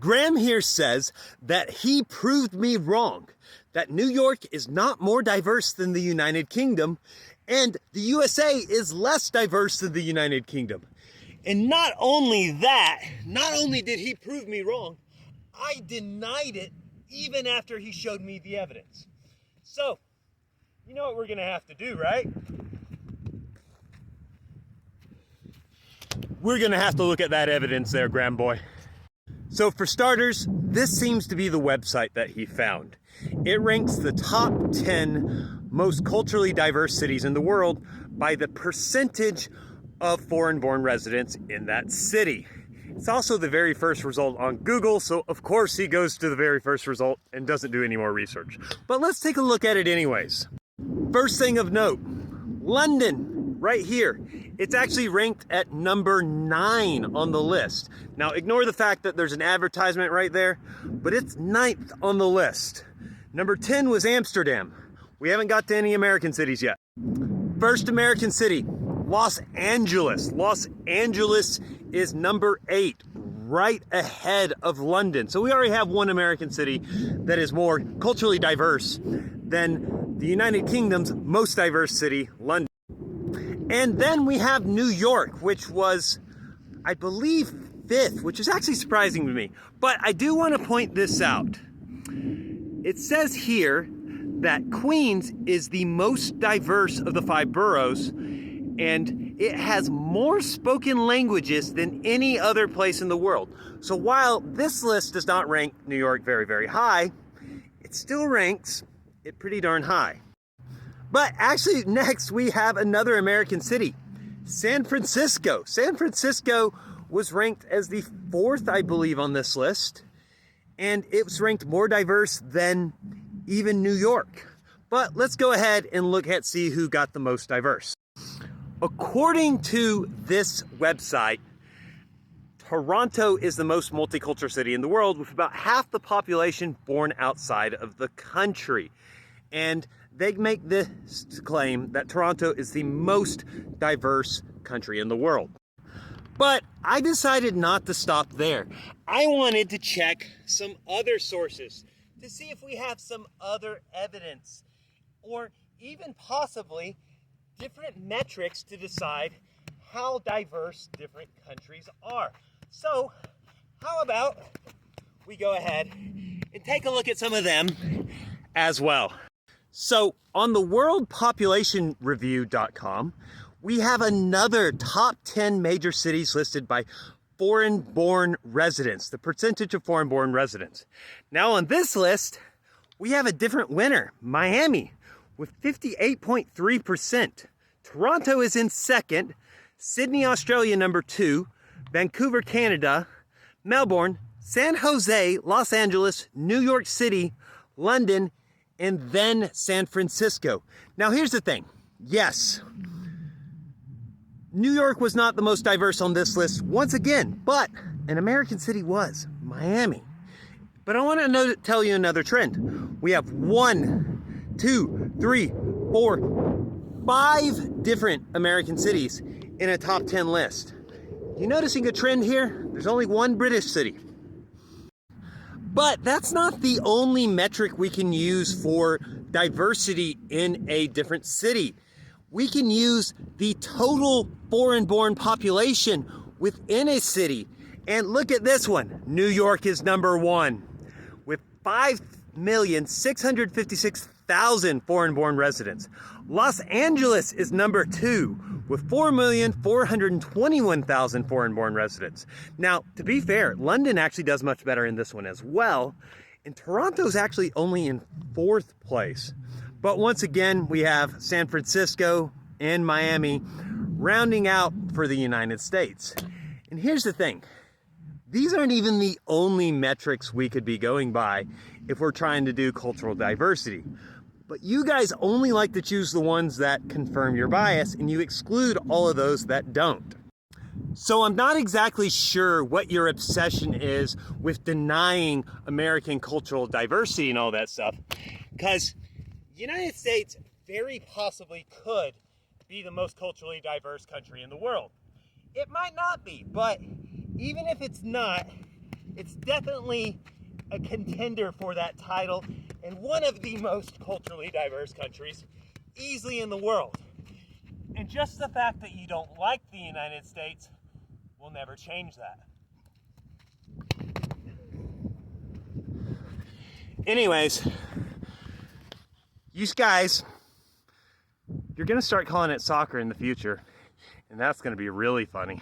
Graham here says that he proved me wrong, that New York is not more diverse than the United Kingdom, and the USA is less diverse than the United Kingdom. And not only that, not only did he prove me wrong, I denied it even after he showed me the evidence. So, you know what we're gonna have to do, right? We're gonna have to look at that evidence there, Graham boy. So for starters, this seems to be the website that he found. It ranks the top 10 most culturally diverse cities in the world by the percentage of foreign-born residents in that city. It's also the very first result on Google, so of course he goes to the very first result and doesn't do any more research. But let's take a look at it anyways. First thing of note, London, right here. It's actually ranked at number 9 on the list. Now ignore the fact that there's an advertisement right there, but it's 9th on the list. Number 10 was Amsterdam. We haven't got to any American cities yet. First American city, Los Angeles. Los Angeles is number 8, right ahead of London. So we already have one American city that is more culturally diverse than the United Kingdom's most diverse city, London. And then we have New York, which was, I believe, 5th, which is actually surprising to me. But I do want to point this out. It says here that Queens is the most diverse of the 5 boroughs, and it has more spoken languages than any other place in the world. So while this list does not rank New York very, very high, it still ranks it pretty darn high. But actually next we have another American city, San Francisco. San Francisco was ranked as the 4th, I believe, on this list. And it was ranked more diverse than even New York. But let's go ahead and look at see who got the most diverse. According to this website, Toronto is the most multicultural city in the world, with about half the population born outside of the country. And they make this claim that Toronto is the most diverse country in the world. But I decided not to stop there. I wanted to check some other sources to see if we have some other evidence or even possibly different metrics to decide how diverse different countries are. So how about we go ahead and take a look at some of them as well. So on the worldpopulationreview.com, we have another top 10 major cities listed by foreign-born residents, the percentage of foreign-born residents. Now on this list, we have a different winner, Miami, with 58.3%. Toronto is in 2nd, Sydney, Australia, number 2, Vancouver, Canada, Melbourne, San Jose, Los Angeles, New York City, London, and then San Francisco. Now here's the thing. Yes, New York was not the most diverse on this list once again, but an American city was, Miami. But I want to tell you another trend. We have 1, 2, 3, 4, 5 different American cities in a top 10 list. You noticing a trend here? There's only one British city. But that's not the only metric we can use for diversity in a different city. We can use the total foreign-born population within a city. And look at this one. New York is number 1 with 5,656,000 foreign-born residents. Los Angeles is number 2 with 4,421,000 foreign-born residents. Now, to be fair, London actually does much better in this one as well, and Toronto's actually only in 4th place. But once again, we have San Francisco and Miami rounding out for the United States. And here's the thing. These aren't even the only metrics we could be going by if we're trying to do cultural diversity. But you guys only like to choose the ones that confirm your bias, and you exclude all of those that don't. So I'm not exactly sure what your obsession is with denying American cultural diversity and all that stuff, because the United States very possibly could be the most culturally diverse country in the world. It might not be, but even if it's not, it's definitely a contender for that title and one of the most culturally diverse countries easily in the world. And just the fact that you don't like the United States will never change that. Anyways, you guys, you're gonna start calling it soccer in the future, and that's gonna be really funny.